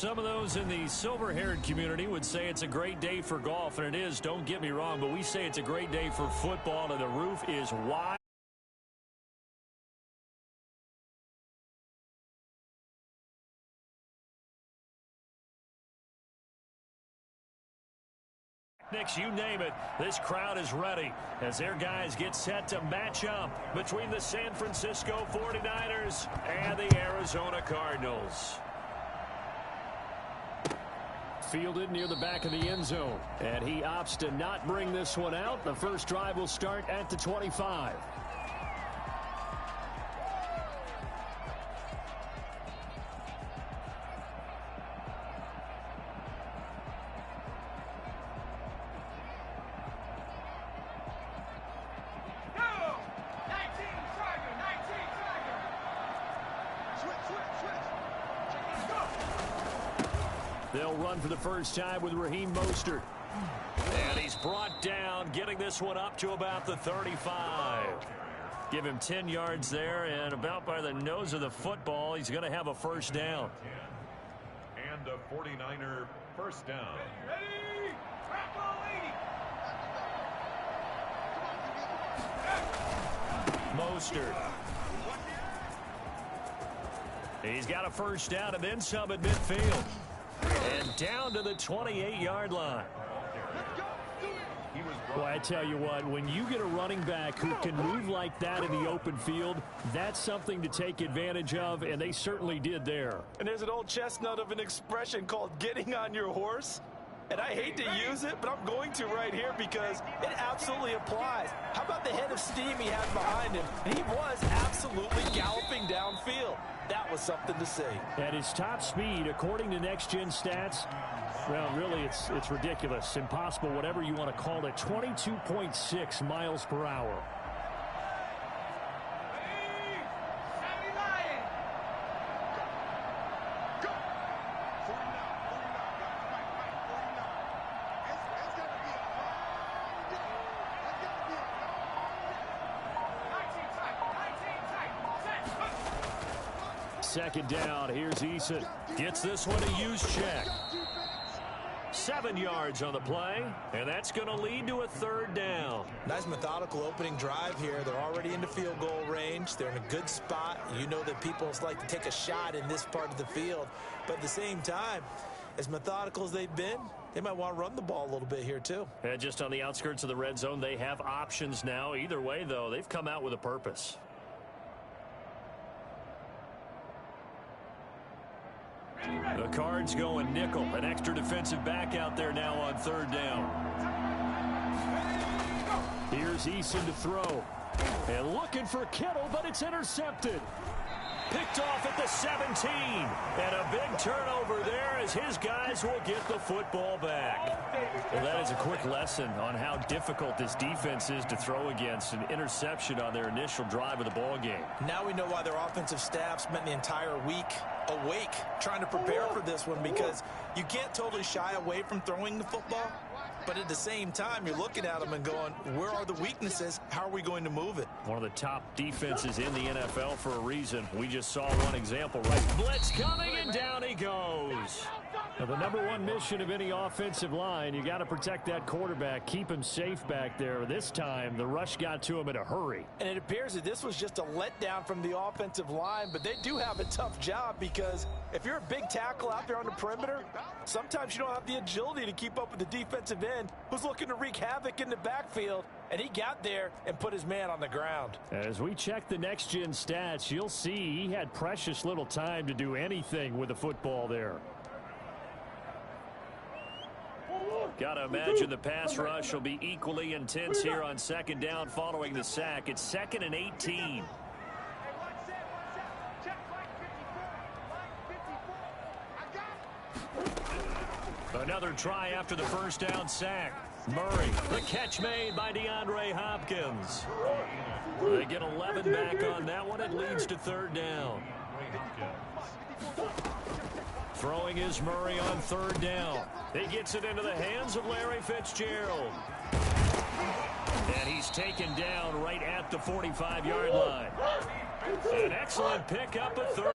Some of those in the silver-haired community would say it's a great day for golf, and it is, don't get me wrong, but we say it's a great day for football, and the roof is wide. Next, you name it, this crowd is ready as their guys get set to match up between the San Francisco 49ers and the Arizona Cardinals. Fielded near the back of the end zone, and he opts to not bring this one out. The first drive will start at the 25. They'll run for the first time with Raheem Mostert. And he's brought down, getting this one up to about the 35. Give him 10 yards there, and about by the nose of the football, he's going to have a first down. And a 49er first down. Ready? Mostert. He's got a first down and then some at midfield. And down to the 28-yard line. Well, I tell you what, when you get a running back who can move like that in the open field, that's something to take advantage of, and they certainly did there. And there's an old chestnut of an expression called getting on your horse. And I hate to use it, but I'm going to right here because it absolutely applies. How about the head of steam he had behind him? He was absolutely galloping downfield. That was something to see. At his top speed, according to next-gen stats, well, really, it's ridiculous, impossible, whatever you want to call it, 22.6 miles per hour. Second down, here's Eason. Gets this one a use check. 7 yards on the play, and that's going to lead to a third down. Nice methodical opening drive here. They're already into field goal range. They're in a good spot. You know that people like to take a shot in this part of the field. But at the same time, as methodical as they've been, they might want to run the ball a little bit here too. And just on the outskirts of the red zone, they have options now. Either way, though, they've come out with a purpose. The Cards going nickel. An extra defensive back out there now on third down. Here's Eason to throw. And looking for Kittle, but it's intercepted. Picked off at the 17. And a big turnover there as his guys will get the football back. Well, that is a quick lesson on how difficult this defense is to throw against. An interception on their initial drive of the ball game. Now we know why their offensive staff spent the entire week awake trying to prepare for this one, because you can't totally shy away from throwing the football, but at the same time you're looking at them and going, where are the weaknesses? How are we going to move it? One of the top defenses in the NFL for a reason. We just saw one example, right? Blitz coming, and down he goes. Now, the number one mission of any offensive line, you got to protect that quarterback, keep him safe back there. This time the rush got to him in a hurry. And it appears that this was just a letdown from the offensive line, but they do have a tough job, because if you're a big tackle out there on the perimeter, sometimes you don't have the agility to keep up with the defensive end who's looking to wreak havoc in the backfield, and he got there and put his man on the ground. As we check the next-gen stats, you'll see he had precious little time to do anything with the football there. Got to imagine the pass rush will be equally intense here on second down following the sack. It's 2nd and 18. Another try after the first down sack. Murray, the catch made by DeAndre Hopkins. They get 11 back on that one. It leads to third down. Throwing is Murray on third down. He gets it into the hands of Larry Fitzgerald. And he's taken down right at the 45-yard line. An excellent pickup at third.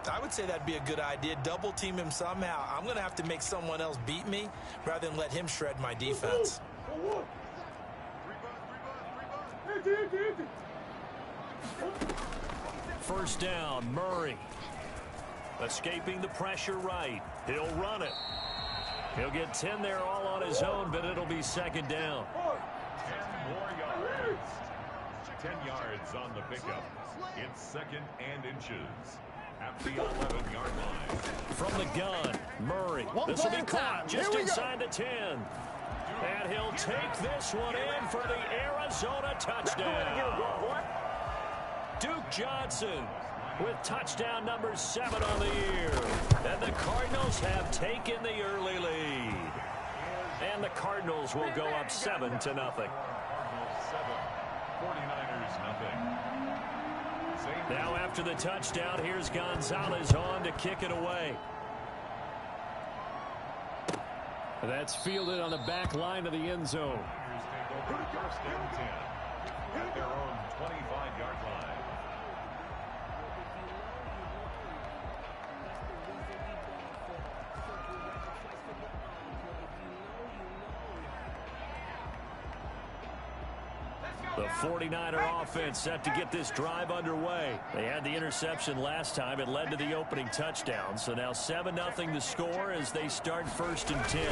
I would say that'd be a good idea. Double team him somehow. I'm going to have to make someone else beat me rather than let him shred my defense. First down, Murray. Escaping the pressure right. He'll run it. He'll get 10 there all on his own, but it'll be second down. 10 more yards. 10 yards on the pickup. It's second and inches at the 11-yard line. From the gun, Murray. This will be caught just inside the 10. And he'll take this one in for the Arizona touchdown. Duke Johnson with touchdown number 7 on the year. And the Cardinals have taken the early lead. And the Cardinals will go up 7-0. Cardinals 7, 49ers nothing. Now after the touchdown, here's Gonzalez on to kick it away. That's fielded on the back line of the end zone. Niners take over first and 10 at their own 25-yard line. The 49er offense set to get this drive underway. They had the interception last time. It led to the opening touchdown. So now 7-0 the score as they start first and 10.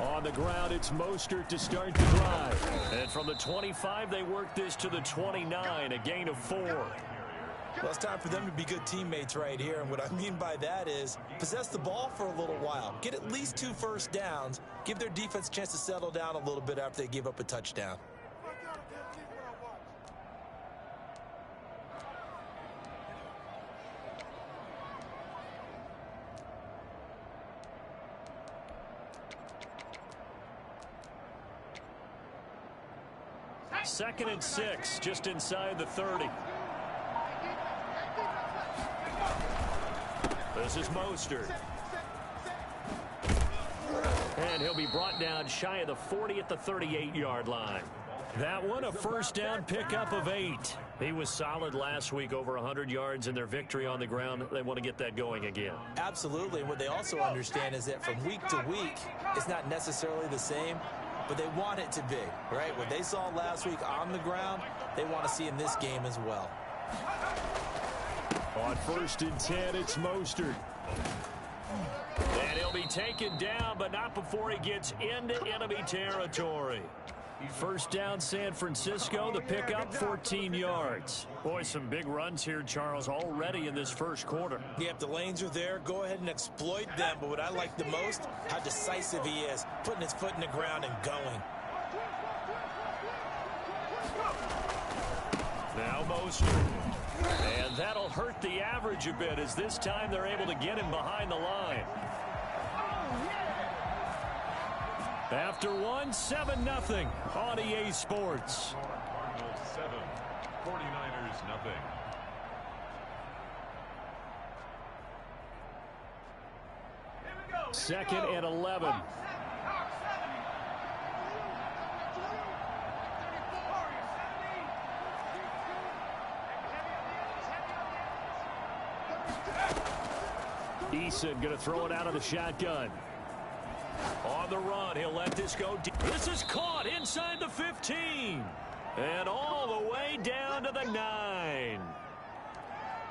On the ground, it's Mostert to start the drive. And from the 25, they work this to the 29, a gain of 4. Well, it's time for them to be good teammates right here. And what I mean by that is possess the ball for a little while. Get at least 2 first downs. Give their defense a chance to settle down a little bit after they give up a touchdown. Second and 6, just inside the 30. This is Mostert. And he'll be brought down shy of the 40 at the 38-yard line. That one, a first down pickup of 8. He was solid last week, over 100 yards in their victory on the ground. They want to get that going again. Absolutely. What they also understand is that from week to week, it's not necessarily the same, but they want it to be, right? What they saw last week on the ground, they want to see in this game as well. On first and 10, it's Mostert. And he'll be taken down, but not before he gets into enemy territory. First down, San Francisco. The pickup, 14 yards. Boy, some big runs here, Charles, already in this first quarter. Yep, the lanes are there. Go ahead and exploit them. But what I like the most, how decisive he is, putting his foot in the ground and going. Now Mostert. And that'll hurt the average a bit, as this time they're able to get him behind the line. After one, 7-0 on EA Sports. Cardinals 7, 49ers nothing. Second and 11. Eason going to throw it out of the shotgun. On the run, he'll let this go deep. This is caught inside the 15. And all the way down to the 9.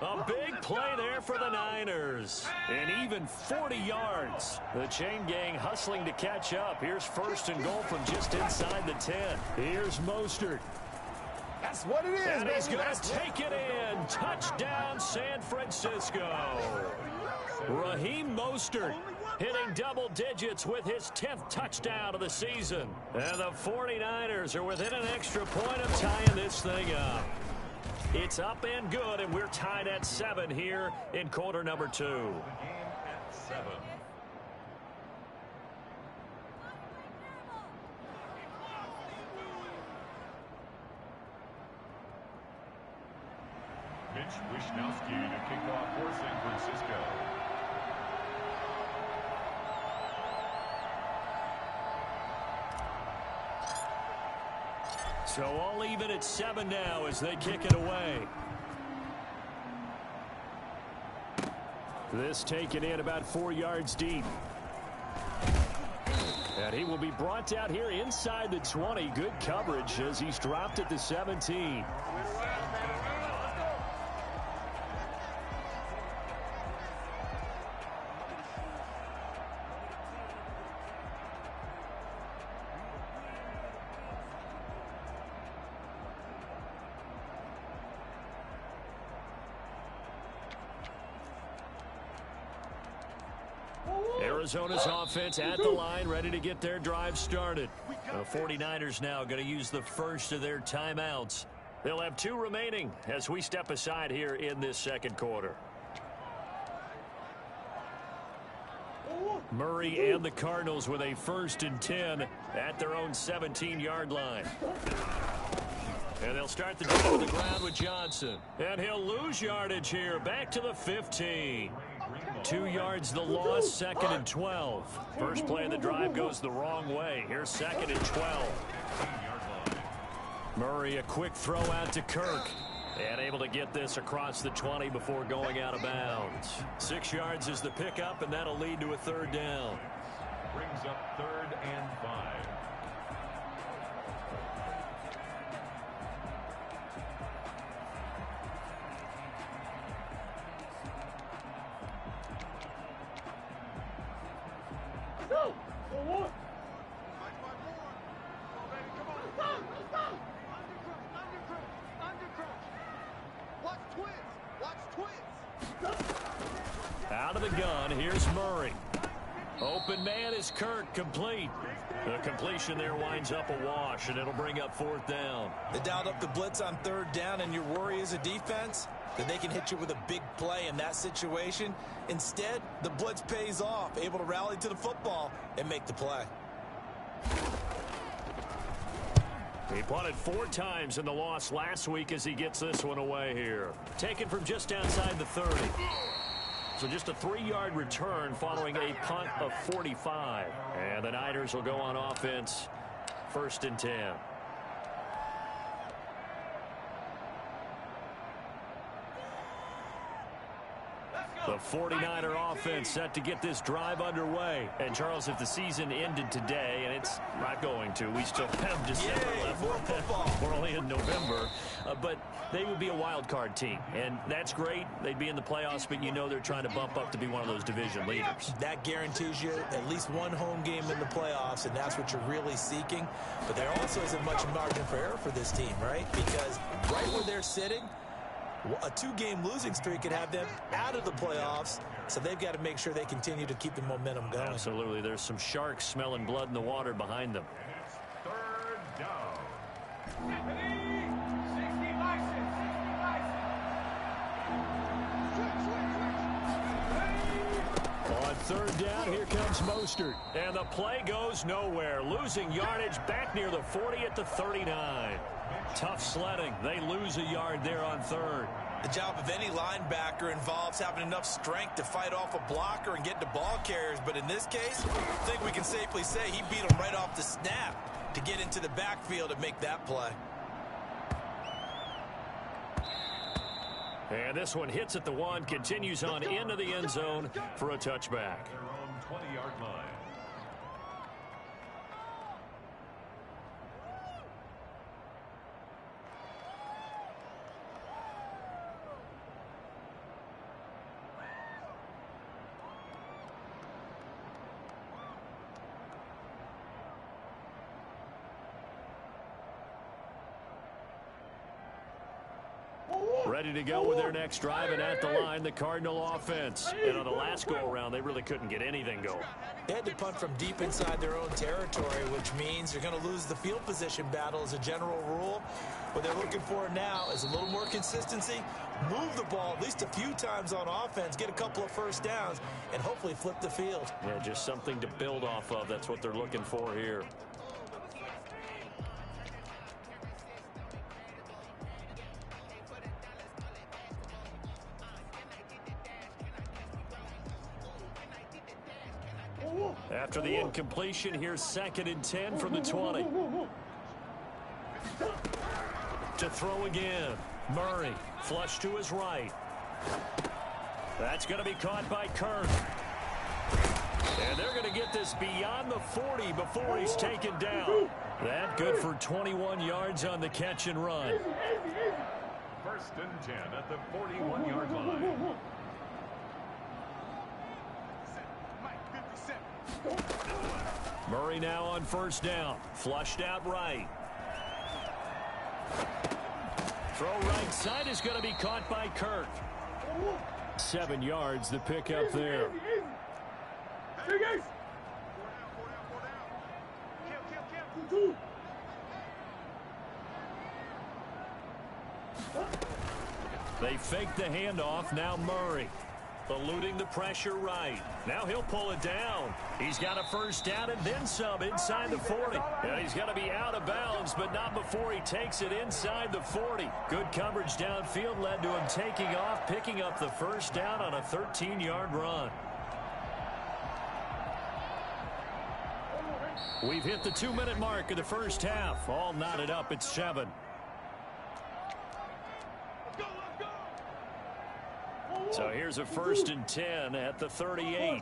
A big play there for the Niners. And even 40 yards. The chain gang hustling to catch up. Here's first and goal from just inside the 10. Here's Mostert. That's what it is, and baby. he's going to take it in. Touchdown, San Francisco. Raheem Mostert hitting double digits with his 10th touchdown of the season. And the 49ers are within an extra point of tying this thing up. It's up and good, and we're tied at 7 here in quarter number 2. The game at 7. Mitch Wishnowsky to kick off for San Francisco. So all even at 7 now as they kick it away. This taken in about 4 yards deep. And he will be brought out here inside the 20. Good coverage as he's dropped at the 17. Arizona's offense at the line, ready to get their drive started. The 49ers now going to use the first of their timeouts. They'll have 2 remaining as we step aside here in this second quarter. Murray and the Cardinals with a 1st and 10 at their own 17-yard line. And they'll start the drive on the ground with Johnson. And he'll lose yardage here, back to the 15. 2 yards the loss, 2nd and 12. First play of the drive goes the wrong way. Here's 2nd and 12. Murray, a quick throw out to Kirk. And able to get this across the 20 before going out of bounds. 6 yards is the pickup, and that'll lead to a 3rd down. Brings up 3rd and 5. Out of the gun, here's Murray. Open man is Kirk, complete. The completion there winds up a wash, and it'll bring up 4th down. They dialed up the blitz on 3rd down, and your worry as a defense that they can hit you with a big play in that situation. Instead, the blitz pays off, able to rally to the football and make the play. He punted 4 times in the loss last week as he gets this one away here. Taken from just outside the 30. So just a 3-yard return following a punt of 45. And the Niners will go on offense, 1st and 10. The 49er offense set to get this drive underway. And, Charles, if the season ended today, and it's not going to, we still have December left. More football. We're only in November. But they would be a wild card team. And that's great. They'd be in the playoffs, but you know they're trying to bump up to be one of those division leaders. That guarantees you at least one home game in the playoffs, and that's what you're really seeking. But there also isn't much margin for error for this team, right? Because right where they're sitting, a 2-game losing streak could have them out of the playoffs, so they've got to make sure they continue to keep the momentum going. Absolutely. There's some sharks smelling blood in the water behind them. It's 3rd down. On 3rd down, here comes Mostert. And the play goes nowhere. Losing yardage back near the 40 at the 39. Tough sledding. They lose a yard there on 3rd. The job of any linebacker involves having enough strength to fight off a blocker and get to ball carriers. But in this case, I think we can safely say he beat him right off the snap to get into the backfield and make that play. And this one hits at the 1, continues on into the end zone for a touchback. Their own 20-yard line. Ready to go with their next drive, and at the line, the Cardinal offense. And on the last go-around, they really couldn't get anything going. They had to punt from deep inside their own territory, which means you're going to lose the field position battle as a general rule. What they're looking for now is a little more consistency, move the ball at least a few times on offense, get a couple of 1st downs, and hopefully flip the field. Yeah, just something to build off of. That's what they're looking for here. After the incompletion, here's 2nd and 10 from the 20. To throw again. Murray, flush to his right. That's going to be caught by Kirk. And they're going to get this beyond the 40 before he's taken down. That good for 21 yards on the catch and run. First and 10 at the 41-yard line. Murray now on first down. Flushed out right. Throw right side is going to be caught by Kirk. 7 yards, the pickup there. They fake the handoff. Now Murray eluding the pressure right. Now he'll pull it down. He's got a first down and then some inside the 40. And he's going to be out of bounds, but not before he takes it inside the 40. Good coverage downfield led to him taking off, picking up the first down on a 13-yard run. We've hit the 2-minute mark of the first half. All knotted up at 7. So here's a first and 10 at the 38.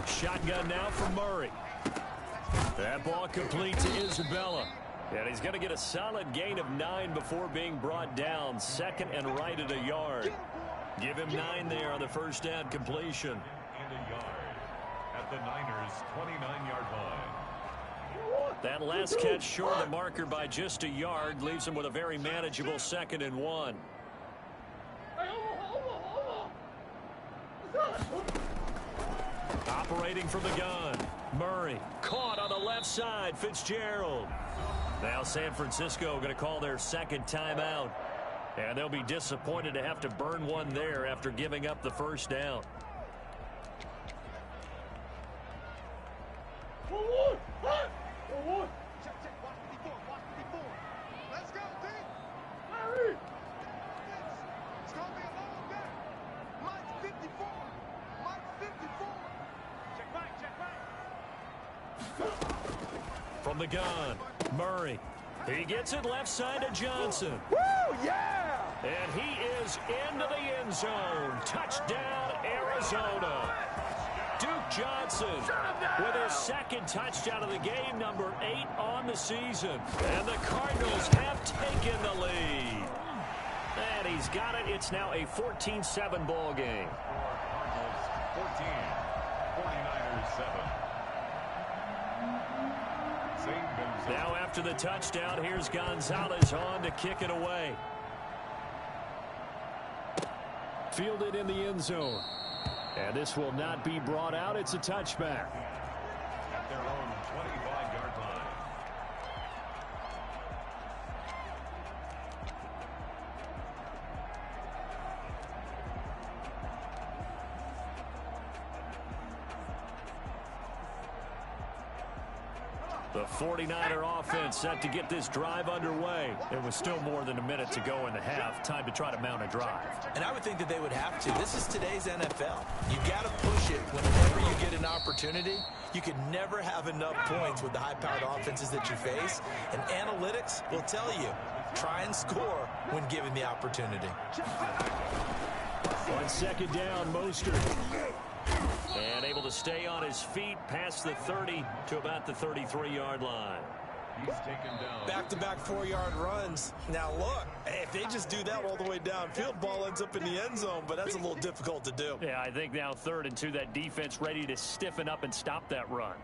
Shotgun now for Murray. That ball complete to Isabella. And he's going to get a solid gain of 9 before being brought down. Second and right at a yard. Give him 9 there on the first down completion. And a yard at the Niners' 29-yard line. That last catch short of the marker by just a yard leaves him with a very manageable 2nd and 1. Operating from the gun. Murray caught on the left side. Fitzgerald. Now San Francisco going to call their second timeout. And they'll be disappointed to have to burn one there after giving up the first down. From the gun, Murray. He gets it left side to Johnson. Woo, yeah! And he is into the end zone. Touchdown, Arizona. Duke Johnson with his second touchdown of the game, number 8 on the season. And the Cardinals have taken the lead. And he's got it. It's now a 14-7 ball game. Cardinals 14, 49ers 7. Now after the touchdown, here's Gonzalez on to kick it away. Fielded in the end zone. And this will not be brought out. It's a touchback. At their own 25-yard line. The 49er offense set to get this drive underway. There was still more than a minute to go in the half. Time to try to mount a drive. And I would think that they would have to. This is today's NFL. You got to push it whenever you get an opportunity. You can never have enough points with the high-powered offenses that you face. And analytics will tell you, try and score when given the opportunity. On second down, Mostert. And able to stay on his feet past the 30 to about the 33-yard line. He's taken down. Back-to-back 4-yard runs. Now, look, if they just do that all the way downfield, ball ends up in the end zone, but that's a little difficult to do. Yeah, I think now 3rd and 2, that defense ready to stiffen up and stop that run.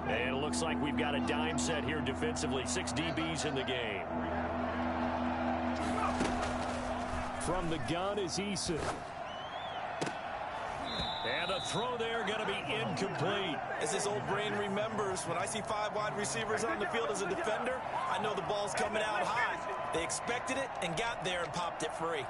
And it looks like we've got a dime set here defensively. 6 DBs in the game. From the gun is Eason. And a throw there going to be incomplete. As his old brain remembers, when I see 5 wide receivers on the field as a defender, I know the ball's coming out high. They expected it and got there and popped it free.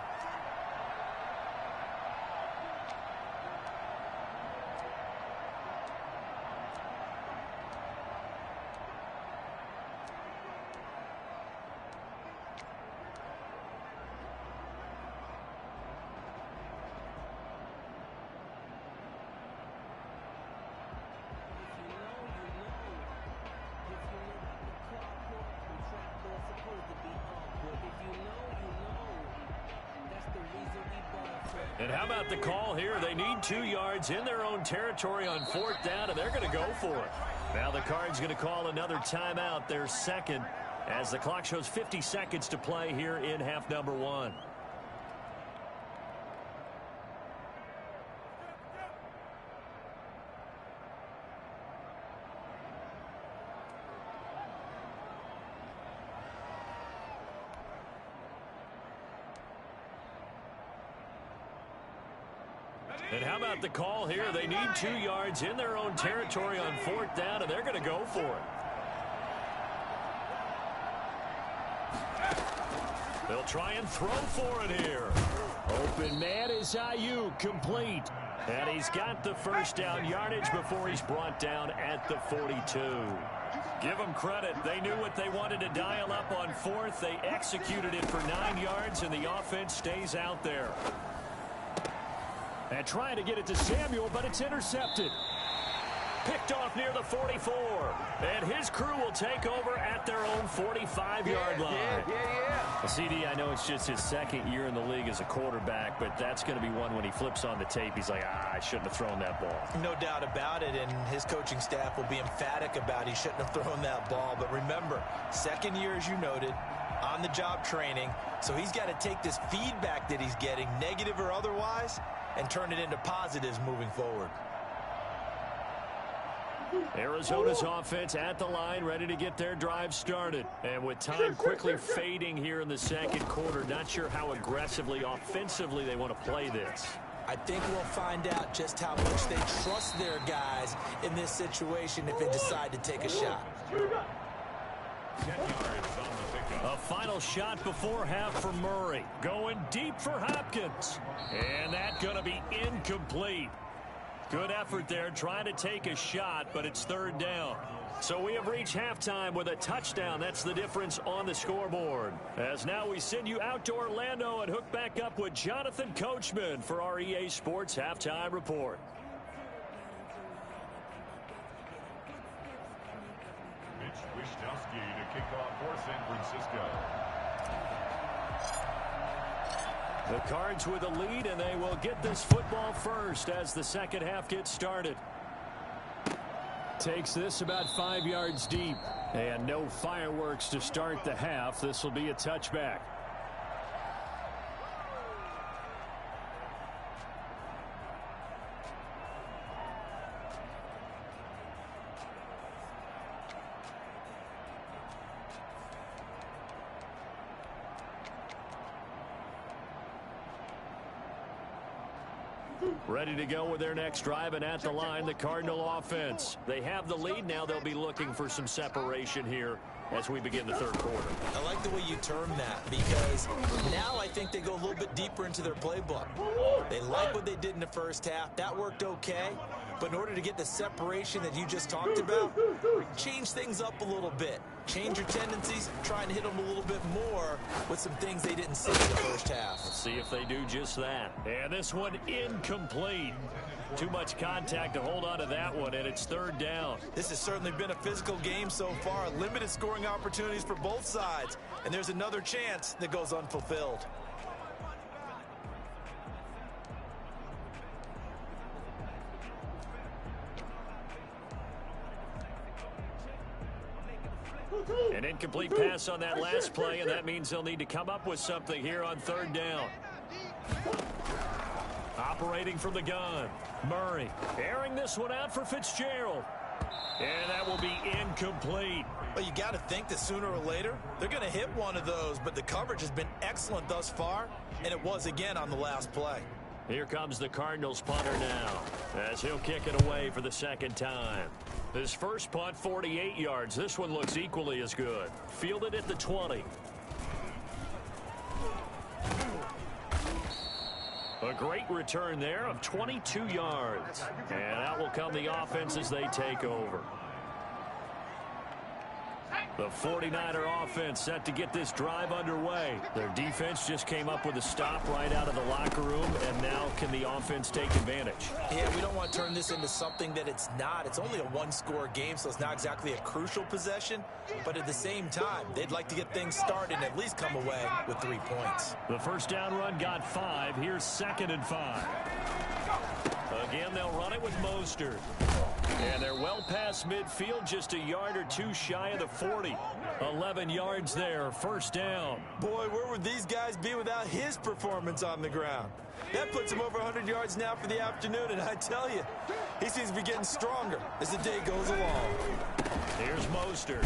And how about the call here? They need 2 yards in their own territory on 4th down, and they're going to go for it. Now the Cards going to call another timeout, their second, as the clock shows 50 seconds to play here in half number 1. And how about the call here? They need 2 yards in their own territory on 4th down, and they're going to go for it. They'll try and throw for it here. Open man is Ayuk, complete. And he's got the first down yardage before he's brought down at the 42. Give them credit. They knew what they wanted to dial up on 4th. They executed it for 9 yards, and the offense stays out there. And trying to get it to Samuel, but it's intercepted. Picked off near the 44. And his crew will take over at their own 45-yard line. Well, CD, I know it's just his second year in the league as a quarterback, but that's going to be one when he flips on the tape. He's like, I shouldn't have thrown that ball. No doubt about it, and his coaching staff will be emphatic about he shouldn't have thrown that ball. But remember, second year, as you noted, on-the-job training, so he's got to take this feedback that he's getting, negative or otherwise, and turn it into positives moving forward. Arizona's offense at the line, ready to get their drive started. And with time quickly fading here in the second quarter, not sure how aggressively, offensively they want to play this. I think we'll find out just how much they trust their guys in this situation if they decide to take a shot. 10 yards on the pickup. A final shot before half for Murray. Going deep for Hopkins. And that's going to be incomplete. Good effort there, trying to take a shot, but it's 3rd down. So we have reached halftime with a touchdown. That's the difference on the scoreboard. As now we send you out to Orlando and hook back up with Jonathan Coachman for our EA Sports Halftime Report. Mitch Wishnowsky to kick off for San Francisco. The Cards with a lead, and they will get this football first as the second half gets started. Takes this about 5 yards deep. And no fireworks to start the half. This will be a touchback. Ready to go with their next drive, and at the line, the Cardinal offense. They have the lead. Now they'll be looking for some separation here as we begin the third quarter. I like the way you term that, because now I think they go a little bit deeper into their playbook. They like what they did in the first half. That worked okay. But in order to get the separation that you just talked about, change things up a little bit. Change your tendencies, try and hit them a little bit more with some things they didn't see in the first half. Let's see if they do just that. And this one incomplete. Too much contact to hold on to that one, and it's 3rd down. This has certainly been a physical game so far. Limited scoring opportunities for both sides. And there's another chance that goes unfulfilled. An incomplete pass on that last play, and that means they'll need to come up with something here on 3rd down. Operating from the gun, Murray airing this one out for Fitzgerald. And that will be incomplete. Well, you got to think that sooner or later they're going to hit one of those, but the coverage has been excellent thus far, and it was again on the last play. Here comes the Cardinals punter now, as he'll kick it away for the second time. His first punt, 48 yards. This one looks equally as good. Fielded at the 20. A great return there of 22 yards. And out will come the offense as they take over. The 49er offense set to get this drive underway. Their defense just came up with a stop right out of the locker room, and now can the offense take advantage? Yeah, we don't want to turn this into something that it's not. It's only a one-score game, so it's not exactly a crucial possession. But at the same time, they'd like to get things started and at least come away with 3 points. The first down run got 5. Here's 2nd and 5. Again, they'll run it with Mostert. And they're well past midfield, just a yard or 2 shy of the 40. 11 yards there, first down. Boy, where would these guys be without his performance on the ground? That puts him over 100 yards now for the afternoon, and I tell you, he seems to be getting stronger as the day goes along. Here's Mostert.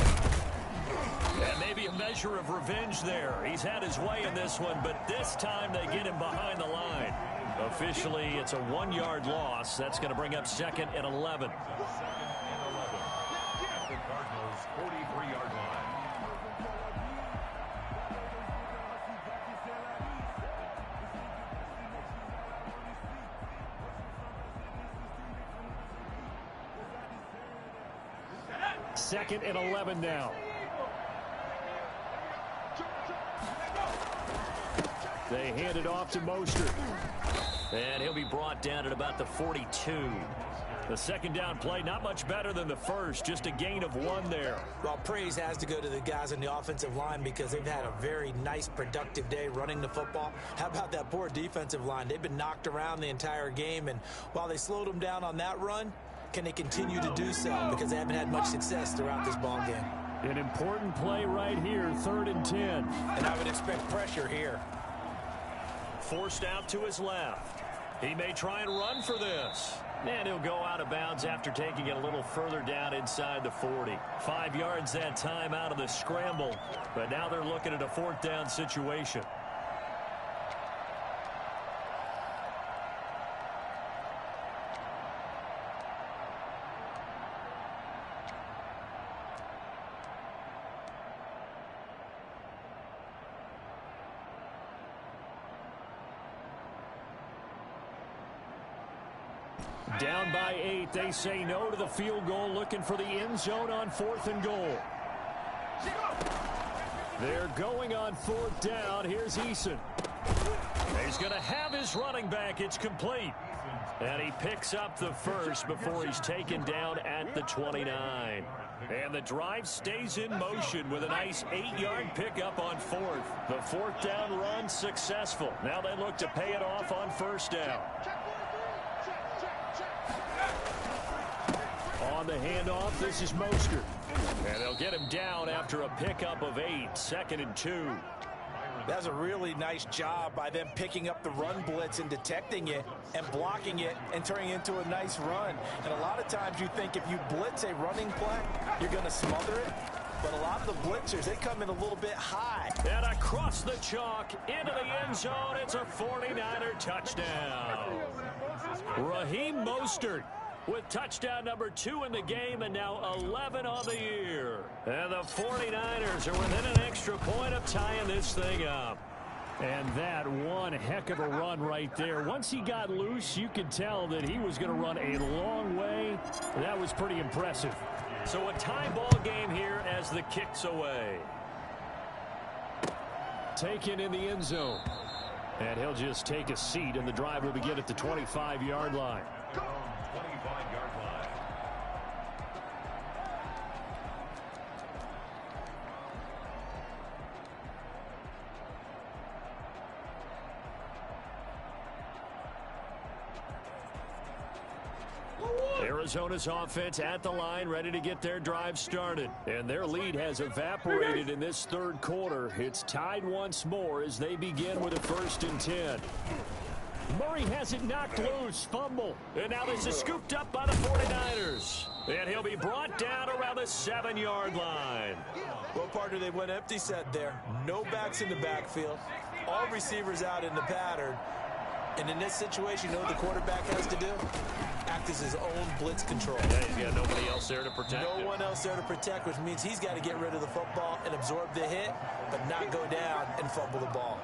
And maybe a measure of revenge there. He's had his way in this one, but this time they get him behind the line. Officially, it's a 1-yard loss. That's going to bring up 2nd and 11. 2nd and 11 at the Cardinals' 43-yard line. Second and 11 now. They hand it off to Mostert. And he'll be brought down at about the 42. The second down play, not much better than the first, just a gain of 1 there. Well, praise has to go to the guys on the offensive line because they've had a very nice, productive day running the football. How about that poor defensive line? They've been knocked around the entire game, and while they slowed them down on that run, can they continue to do so? Because they haven't had much success throughout this ball game. An important play right here, 3rd and 10. And I would expect pressure here. Forced out to his left. He may try and run for this. And he'll go out of bounds after taking it a little further down inside the 40. 5 yards that time out of the scramble. But now they're looking at a 4th down situation. Down by 8, they say no to the field goal, looking for the end zone on 4th and goal. They're going on 4th down. Here's Eason. He's going to have his running back. It's complete. And he picks up the first before he's taken down at the 29. And the drive stays in motion with a nice 8-yard pickup on 4th. The 4th down run successful. Now they look to pay it off on 1st down. On the handoff, this is Mostert. And they'll get him down after a pickup of 8, 2nd and 2. That's a really nice job by them picking up the run blitz and detecting it and blocking it and turning it into a nice run. And a lot of times you think if you blitz a running play, you're going to smother it. But a lot of the blitzers, they come in a little bit high. And across the chalk, into the end zone, it's a 49er touchdown. Raheem Mostert with touchdown number 2 in the game, and now 11 on the year. And the 49ers are within an extra point of tying this thing up. And that one heck of a run right there. Once he got loose, you could tell that he was going to run a long way. That was pretty impressive. So a tie ball game here as the kick's away. Taken in the end zone. And he'll just take a seat, and the drive will begin at the 25-yard line. 25-yard line. Arizona's offense at the line, ready to get their drive started. And their lead has evaporated in this 3rd quarter. It's tied once more as they begin with a 1st and 10. Murray has it knocked loose. Fumble. And now this is scooped up by the 49ers. And he'll be brought down around the 7-yard line. Well, partner, they went empty set there. No backs in the backfield. All receivers out in the pattern. And in this situation, you know what the quarterback has to do? Act as his own blitz control. Yeah, he's got nobody else there to protect him. No one else there to protect, which means he's got to get rid of the football and absorb the hit, but not go down and fumble the ball.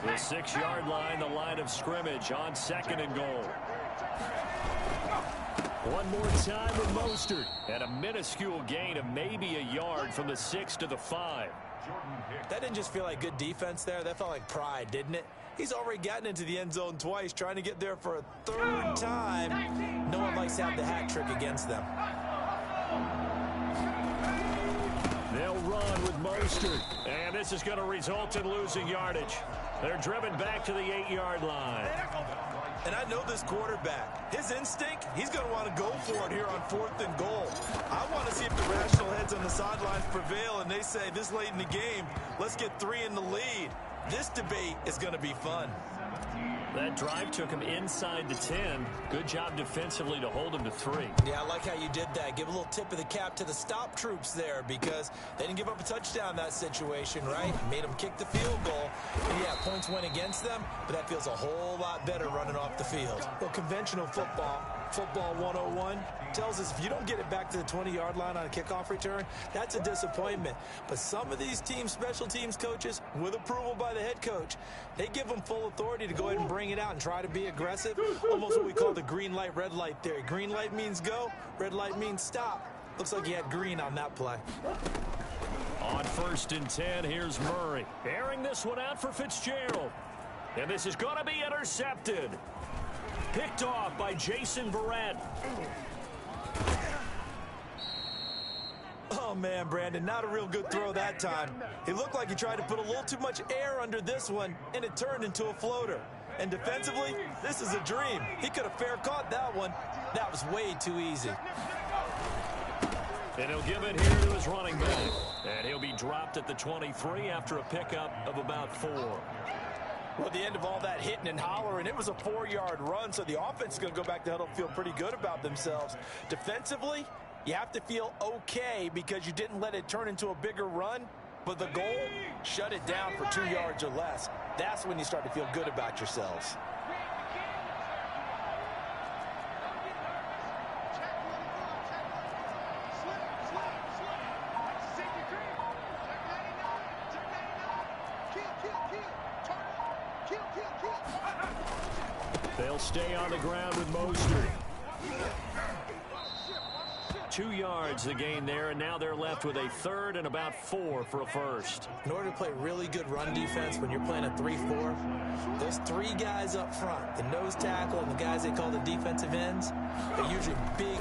The 6-yard line, the line of scrimmage on 2nd and goal. One more time with Mostert. And a minuscule gain of maybe a yard from the 6 to the 5. That didn't just feel like good defense there. That felt like pride, didn't it? He's already gotten into the end zone twice, trying to get there for a third time. No one likes to have the hat trick against them. They'll run with Mostert. And this is going to result in losing yardage. They're driven back to the 8-yard line. And I know this quarterback. His instinct, he's going to want to go for it here on 4th and goal. I want to see if the rational heads on the sidelines prevail and they say this late in the game, let's get 3 in the lead. This debate is going to be fun. That drive took him inside the 10. Good job defensively to hold him to 3. Yeah, I like how you did that. Give a little tip of the cap to the stop troops there because they didn't give up a touchdown in that situation, right? Made them kick the field goal. And yeah, points went against them, but that feels a whole lot better running off the field. Well, conventional football 101, tells us if you don't get it back to the 20-yard line on a kickoff return, that's a disappointment. But some of these team special teams coaches, with approval by the head coach, they give them full authority to go ahead and bring it out and try to be aggressive. Almost what we call the green light, red light theory. Green light means go, red light means stop. Looks like he had green on that play. On 1st and 10, here's Murray. Airing this one out for Fitzgerald. And this is going to be intercepted. Picked off by Jason Verrett. Oh, man, Brandon, not a real good throw that time. It looked like he tried to put a little too much air under this one, and it turned into a floater. And defensively, this is a dream. He could have fair caught that one. That was way too easy. And he'll give it here to his running back. And he'll be dropped at the 23 after a pickup of about 4. Well, at the end of all that hitting and hollering, it was a 4-yard run, so the offense is going to go back to huddle and feel pretty good about themselves. Defensively, you have to feel okay because you didn't let it turn into a bigger run, but the goal, shut it down for 2 yards or less. That's when you start to feel good about yourselves. They'll stay on the ground with Mostert. 2 yards the gain there, and now they're left with a 3rd and about 4 for a first. In order to play really good run defense when you're playing a 3-4, those 3 guys up front, the nose tackle and the guys they call the defensive ends, they're usually big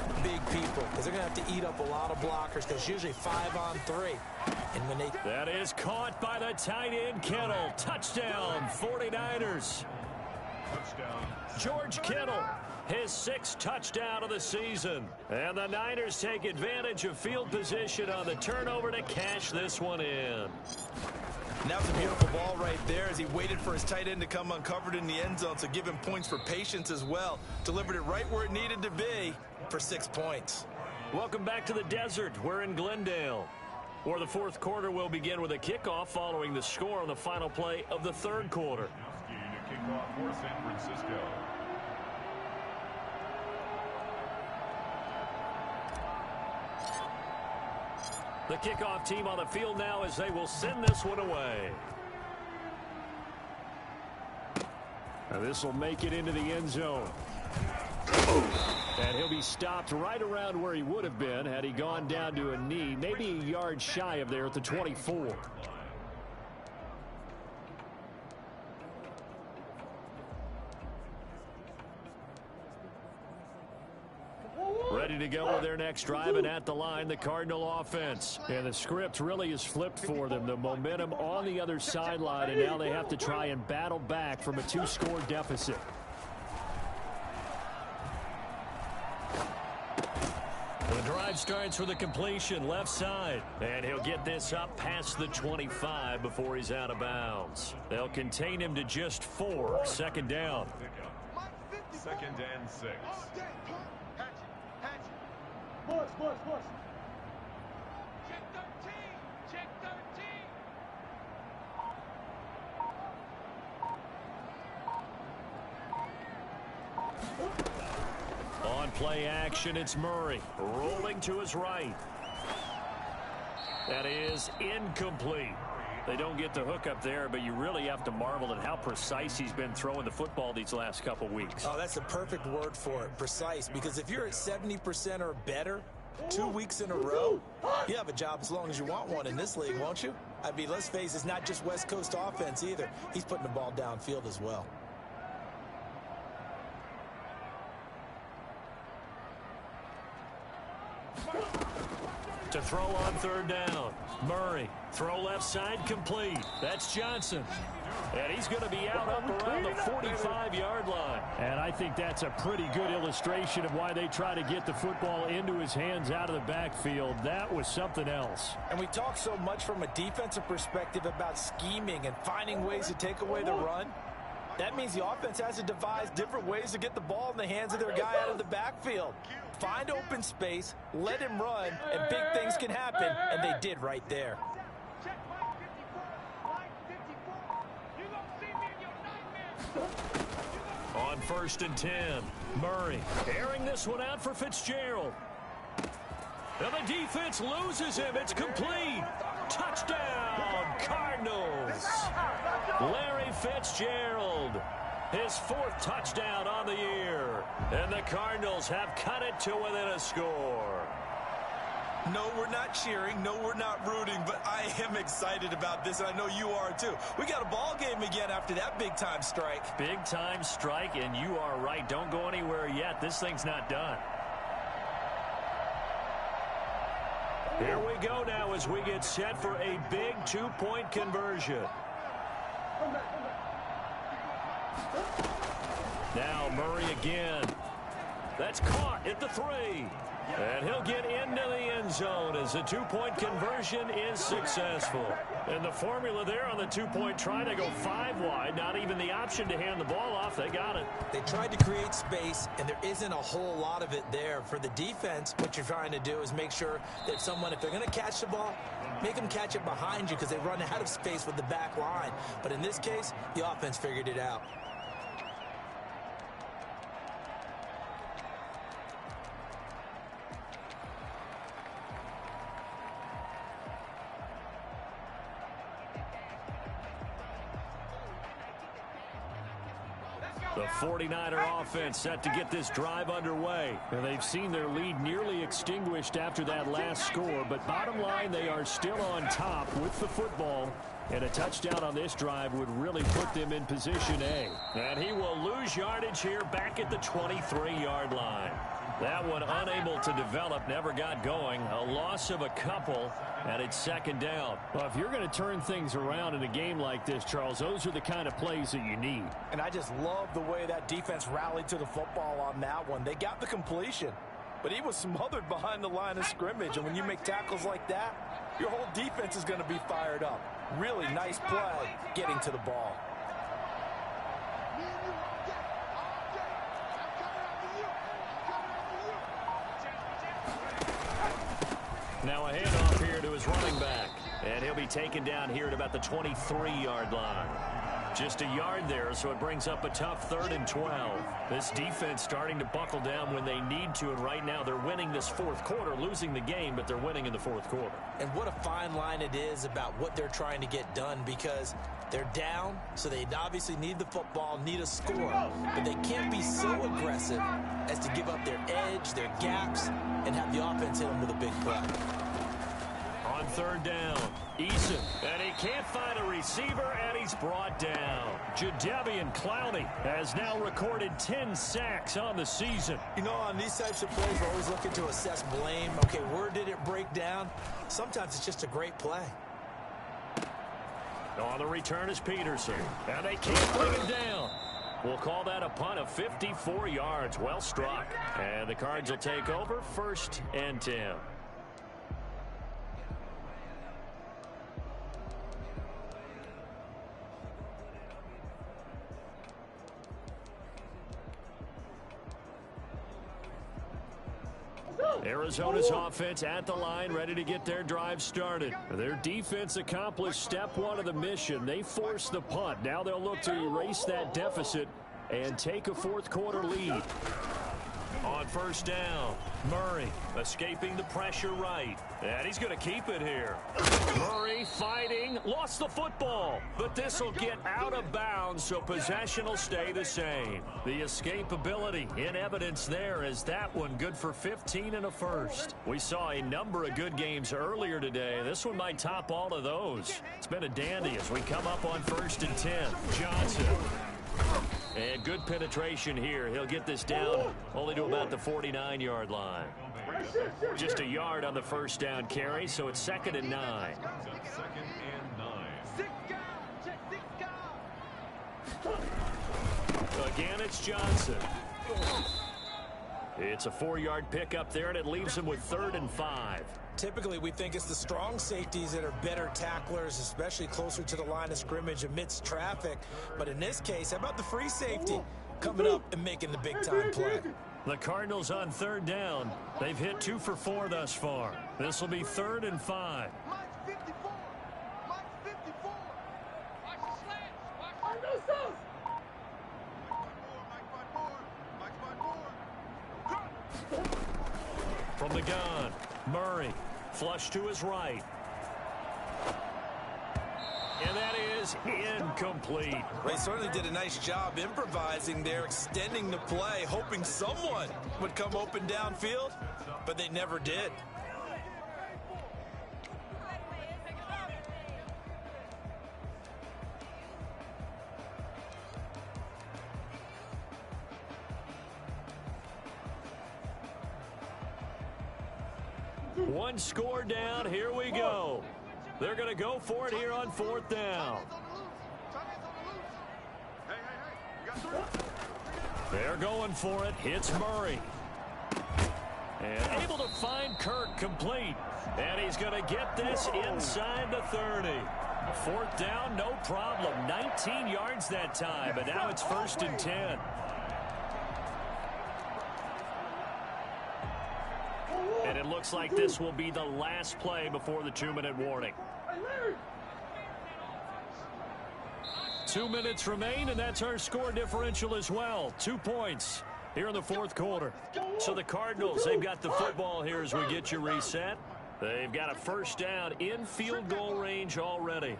people because they're going to have to eat up a lot of blockers because it's usually 5 on 3. And when they... That is caught by the tight end, Kittle. Touchdown, 49ers. Touchdown. George Kittle, his 6th touchdown of the season. And the Niners take advantage of field position on the turnover to cash this one in. And that was a beautiful ball right there as he waited for his tight end to come uncovered in the end zone, so give him points for patience as well. Delivered it right where it needed to be for 6 points. Welcome back to the desert. We're in Glendale, where the 4th quarter will begin with a kickoff following the score on the final play of the 3rd quarter. To kick off for San Francisco. The kickoff team on the field now as they will send this one away. Now this will make it into the end zone. And he'll be stopped right around where he would have been had he gone down to a knee, maybe a yard shy of there at the 24. Ready to go with their next drive, and at the line, the Cardinal offense. And the script really is flipped for them. The momentum on the other sideline, and now they have to try and battle back from a 2-score deficit. The drive starts with a completion left side, and he'll get this up past the 25 before he's out of bounds. They'll contain him to just 4, 2nd down. 2nd and 6. Boys. Check 13. Check 13. On play action, it's Murray rolling to his right. That is incomplete. They don't get the hook up there, but you really have to marvel at how precise he's been throwing the football these last couple weeks. Oh, that's a perfect word for it, precise, because if you're at 70% or better 2 weeks in a row, you have a job as long as you want one in this league, won't you? I mean, let's face it, it's not just West Coast offense either. He's putting the ball downfield as well. To throw on third down. Murray, throw left side, complete. That's Johnson. And he's going to be out up around the 45-yard line. And I think that's a pretty good illustration of why they try to get the football into his hands out of the backfield. That was something else. And we talk so much from a defensive perspective about scheming and finding ways to take away the run. That means the offense has to devise different ways to get the ball in the hands of their guy out of the backfield. Find open space, let him run, and big things can happen, and they did right there. On 1st and 10, Murray airing this one out for Fitzgerald. And the defense loses him. It's complete. Touchdown, Cardinals. Larry Fitzgerald, his 4th touchdown on the year. And the Cardinals have cut it to within a score. No, we're not cheering. No, we're not rooting, but I am excited about this, and I know you are too. We got a ball game again after that big-time strike. Big-time strike, and you are right. Don't go anywhere yet. This thing's not done. Here we go now as we get set for a big 2-point conversion. Now Murray again. That's caught at the 3. And he'll get into the end zone as the 2-point conversion is successful. And the formula there on the 2-point try to go 5 wide. Not even the option to hand the ball off. They got it. They tried to create space, and there isn't a whole lot of it there. For the defense, what you're trying to do is make sure that if they're going to catch the ball, make them catch it behind you because they run out of space with the back line. But in this case, the offense figured it out. The 49er offense set to get this drive underway. And they've seen their lead nearly extinguished after that last score. But bottom line, they are still on top with the football. And a touchdown on this drive would really put them in position A. And he will lose yardage here back at the 23-yard line. That one unable to develop, never got going. A loss of a couple, and it's 2nd down. Well, if you're going to turn things around in a game like this, Charles, those are the kind of plays that you need. And I just love the way that defense rallied to the football on that one. They got the completion, but he was smothered behind the line of scrimmage. And when you make tackles like that, your whole defense is going to be fired up. Really nice play getting to the ball. Now a handoff here to his running back. And he'll be taken down here at about the 23-yard line. Just a yard there, so it brings up a tough 3rd and 12. This defense starting to buckle down when they need to, and right now they're winning this 4th quarter, losing the game, but they're winning in the 4th quarter. And what a fine line it is about what they're trying to get done, because they're down, so they obviously need the football, need a score. But they can't be so aggressive as to give up their edge, their gaps, and have the offense hit them with a big play. On 3rd down, Eason, and he can't find a receiver, and he's brought down. Jadeveon Clowney has now recorded 10 sacks on the season. You know, on these types of plays, we're always looking to assess blame. Okay, where did it break down? Sometimes it's just a great play. On the return is Peterson, and they can't bring him down. We'll call that a punt of 54 yards. Well struck. And the Cards will take over 1st and 10. Arizona's offense at the line, ready to get their drive started. Their defense accomplished step 1 of the mission. They forced the punt. Now they'll look to erase that deficit and take a 4th quarter lead. On on first down. Murray escaping the pressure right. And he's going to keep it here. Murray fighting. Lost the football. But this will get out of bounds, so possession will stay the same. The escapability in evidence there as that one good for 15 and a first. We saw a number of good games earlier today. This one might top all of those. It's been a dandy as we come up on 1st and 10. Johnson. And good penetration here. He'll get this down only to about the 49-yard line. Just a yard on the first down carry, so it's 2nd and 9. Again, it's Johnson. It's a 4-yard pickup there, and it leaves him with 3rd and 5. Typically, we think it's the strong safeties that are better tacklers, especially closer to the line of scrimmage amidst traffic. But in this case, how about the free safety coming up and making the big-time play? The Cardinals on 3rd down. They've hit 2 for 4 thus far. This will be 3rd and 5. From the gun, Murray, flush to his right. And that is incomplete. They certainly did a nice job improvising there, extending the play, hoping someone would come open downfield, but they never did. One score down. Here we go. They're going to go for it here on 4th down. They're going for it. Hits Murray. And able to find Kirk complete. And he's going to get this inside the 30. 4th down, no problem. 19 yards that time, but now it's 1st and 10. And it looks like this will be the last play before the 2-minute warning. 2 minutes remain, and that's our score differential as well. 2 points here in the 4th quarter. So the Cardinals, they've got the football here as we get you reset. They've got a first down in field goal range already.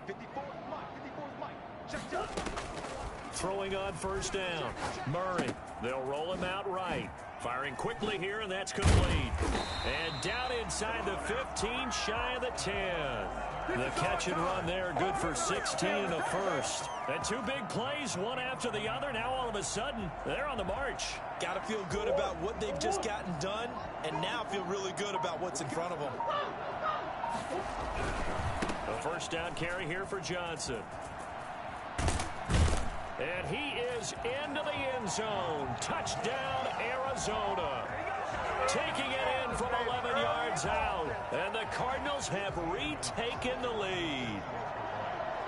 Throwing on first down. Murray, they'll roll him out right. Firing quickly here, and that's complete. And down inside the 15, shy of the 10. The catch and run there, good for 16 and a first. And 2 big plays, one after the other. Now all of a sudden, they're on the march. Got to feel good about what they've just gotten done, and now feel really good about what's in front of them. A first down carry here for Johnson. And he is into the end zone. Touchdown, Arizona. Taking it in from 11 yards out. And the Cardinals have retaken the lead.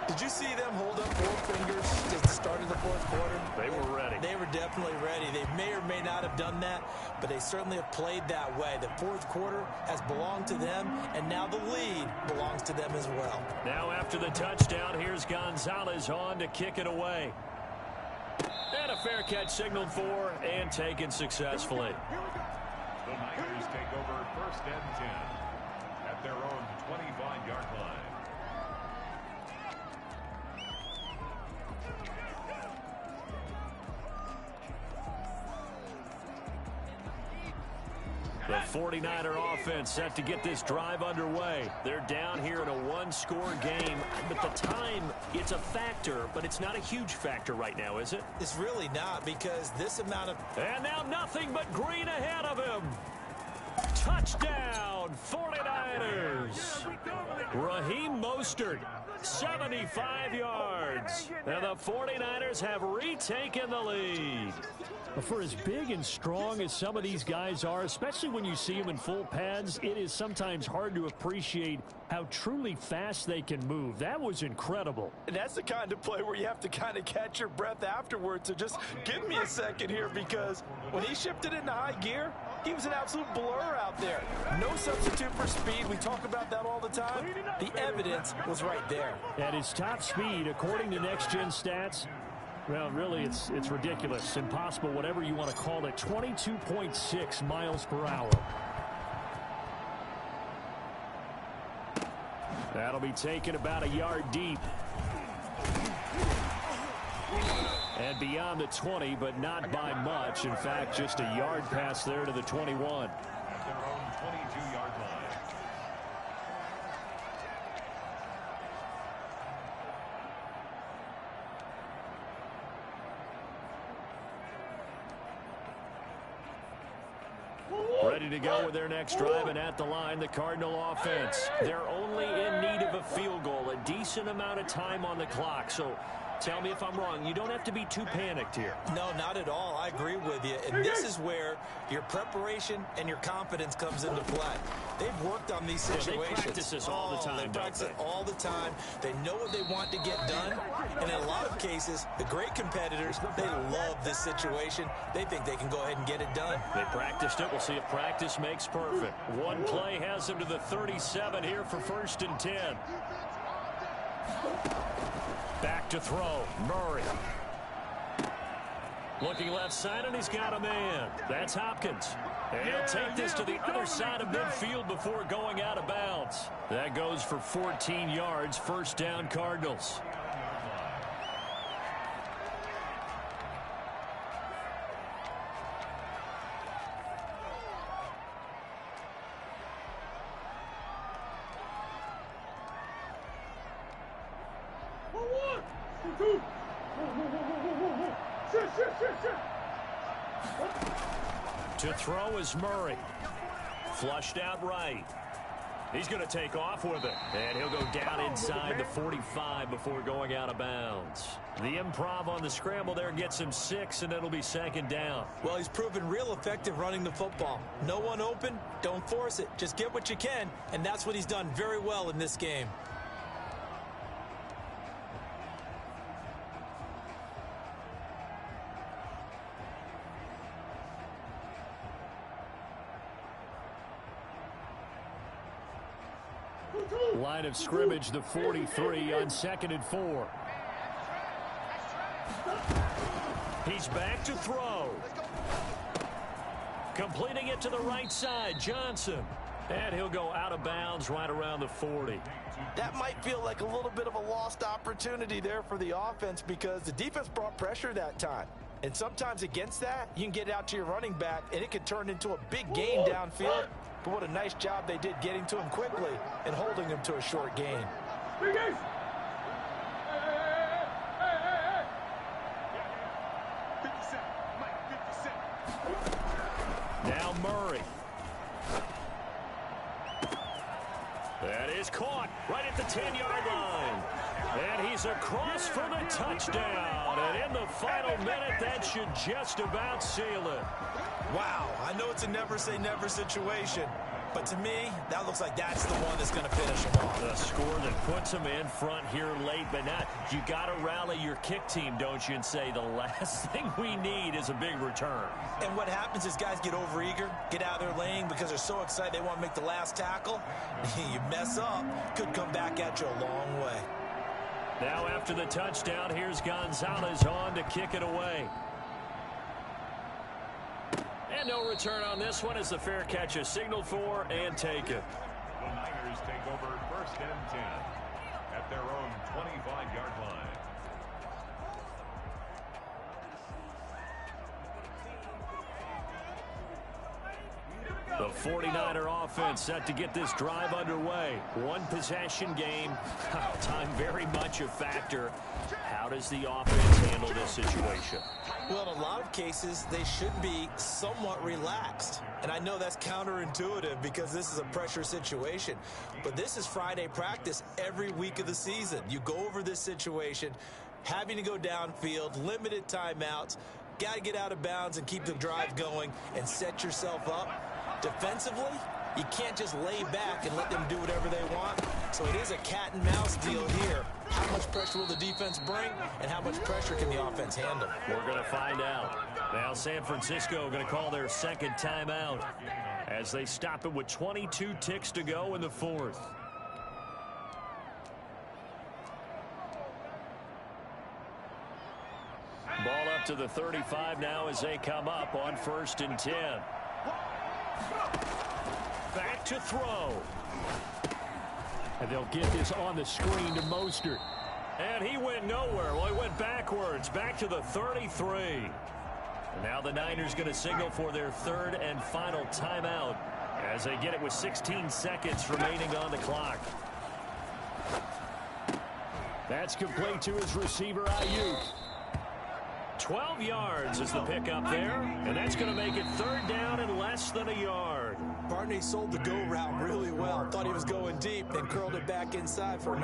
Did you see them hold up 4 fingers at the start of the 4th quarter? They were ready. They were definitely ready. They may or may not have done that, but they certainly have played that way. The 4th quarter has belonged to them, and now the lead belongs to them as well. Now after the touchdown, here's Gonzalez on to kick it away. And a fair catch signaled for and taken successfully. The Niners take over 1st and 10 at their own 25-yard line. The 49er offense set to get this drive underway. They're down here in a 1-score game, but the time, it's a factor, but it's not a huge factor right now, is it? It's really not, because this amount of... And now nothing but green ahead of him. Touchdown, 49ers. Raheem Mostert, 75 yards. And the 49ers have retaken the lead. For as big and strong as some of these guys are, especially when you see them in full pads, it is sometimes hard to appreciate how truly fast they can move. That was incredible. And that's the kind of play where you have to kind of catch your breath afterwards. So just give me a second here, because when he shifted into high gear, he was an absolute blur out there. No substitute for speed. We talk about that all the time. The evidence was right there. At his top speed, according to Next Gen Stats, Well, really, it's ridiculous, impossible, whatever you want to call it. 22.6 miles per hour. That'll be taken about a yard deep. And beyond the 20, but not by much. In fact, just a yard pass there to the 21. At their own 22-yard line. Ready to go with their next drive, and at the line, the Cardinal offense. They're only in need of a field goal, a decent amount of time on the clock. So tell me if I'm wrong. You don't have to be too panicked here. No, not at all. I agree with you. And this is where your preparation and your confidence comes into play. They've worked on these situations. They practice this all the time, They practice it all the time. They know what they want to get done. And in a lot of cases, the great competitors, they love this situation. They think they can go ahead and get it done. They practiced it. We'll see if practice makes perfect. One play has them to the 37 here for 1st and 10. Back to throw. Murray. Looking left side, and he's got a man. That's Hopkins. And he'll take this to the other side of midfield before going out of bounds. That goes for 14 yards. 1st down, Cardinals. To throw is Murray. Flushed out right. He's going to take off with it. And he'll go down inside the 45 before going out of bounds. The improv on the scramble there gets him 6, and it'll be 2nd down. Well, he's proven real effective running the football. No one open, don't force it. Just get what you can, and that's what he's done very well in this game. Line of scrimmage, the 43 on 2nd and 4. He's back to throw. Completing it to the right side, Johnson. And he'll go out of bounds right around the 40. That might feel like a little bit of a lost opportunity there for the offense because the defense brought pressure that time. And sometimes against that, you can get it out to your running back, and it could turn into a big gain downfield. But what a nice job they did getting to him quickly and holding him to a short gain. Now Murray. That is caught right at the 10-yard line. And he's across for the touchdown. And in the final minute, that should just about seal it. Wow, I know it's a never-say-never situation, but to me, that looks like that's the one that's going to finish him off. The score that puts him in front here late, but not. You got to rally your kick team, don't you, and say the last thing we need is a big return. And what happens is guys get overeager, get out of their lane because they're so excited they want to make the last tackle. You mess up, could come back at you a long way. Now after the touchdown, here's Gonzalez on to kick it away. And no return on this one as the fair catch is signaled for and taken. The Niners take over 1st and 10 at their own 25-yard line. The 49er offense set to get this drive underway. One possession game. Time very much a factor. How does the offense handle this situation? Well, in a lot of cases, they should be somewhat relaxed. And I know that's counterintuitive because this is a pressure situation. But this is Friday practice every week of the season. You go over this situation, having to go downfield, limited timeouts, got to get out of bounds and keep the drive going and set yourself up. Defensively, you can't just lay back and let them do whatever they want. So it is a cat and mouse deal here. How much pressure will the defense bring, and how much pressure can the offense handle? We're going to find out. Now San Francisco going to call their 2nd timeout as they stop it with 22 ticks to go in the 4th. to the 35 now as they come up on 1st and 10. Back to throw. And they'll get this on the screen to Mostert. And he went nowhere. Well, he went backwards, back to the 33. And now the Niners going to signal for their 3rd and final timeout as they get it with 16 seconds remaining on the clock. That's complete to his receiver, Ayuk. 12 yards is the pickup there, and that's going to make it 3rd down and less than a yard. Barney sold the go route really well. Thought he was going deep, then curled it back inside for